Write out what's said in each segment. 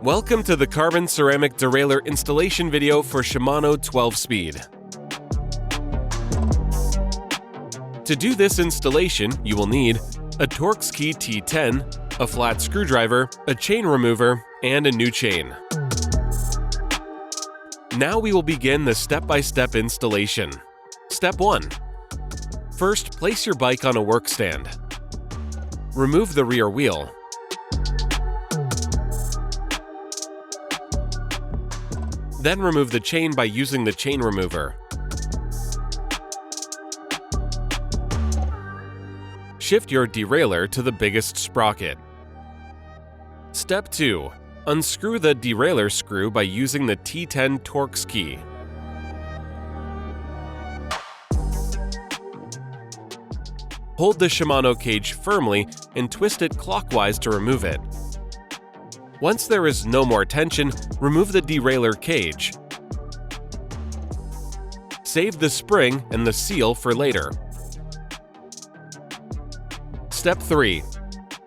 Welcome to the Carbon Ceramic Derailleur installation video for Shimano 12-speed. To do this installation, you will need a Torx key T10, a flat screwdriver, a chain remover, and a new chain. Now we will begin the step-by-step installation. Step 1. First, place your bike on a work stand. Remove the rear wheel. Then remove the chain by using the chain remover. Shift your derailleur to the biggest sprocket. Step 2. Unscrew the derailleur screw by using the T10 Torx key. Hold the Shimano cage firmly and twist it clockwise to remove it. Once there is no more tension, remove the derailleur cage. Save the spring and the seal for later. Step 3.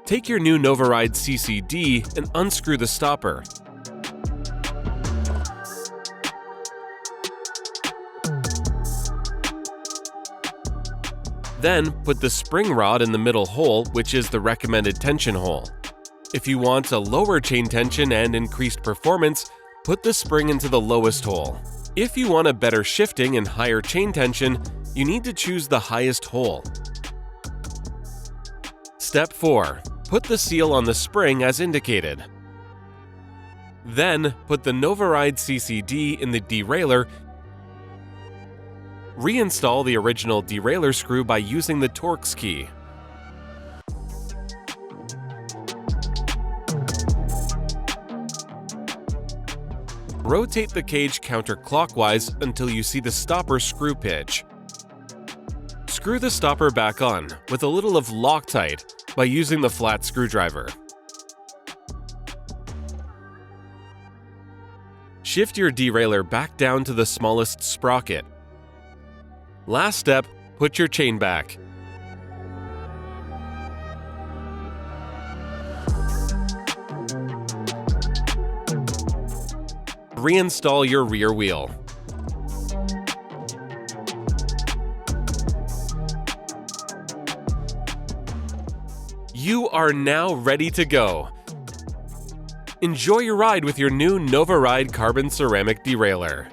Take your new Novaride CCD and unscrew the stopper. Then, put the spring rod in the middle hole, which is the recommended tension hole. If you want a lower chain tension and increased performance, put the spring into the lowest hole. If you want a better shifting and higher chain tension, you need to choose the highest hole. Step 4. Put the seal on the spring as indicated. Then, put the Novaride CCD in the derailleur. Reinstall the original derailleur screw by using the Torx key. Rotate the cage counterclockwise until you see the stopper screw pitch. Screw the stopper back on with a little of Loctite by using the flat screwdriver. Shift your derailleur back down to the smallest sprocket. Last step, put your chain back. Reinstall your rear wheel. You are now ready to go. Enjoy your ride with your new Novaride Carbon Ceramic Derailleur.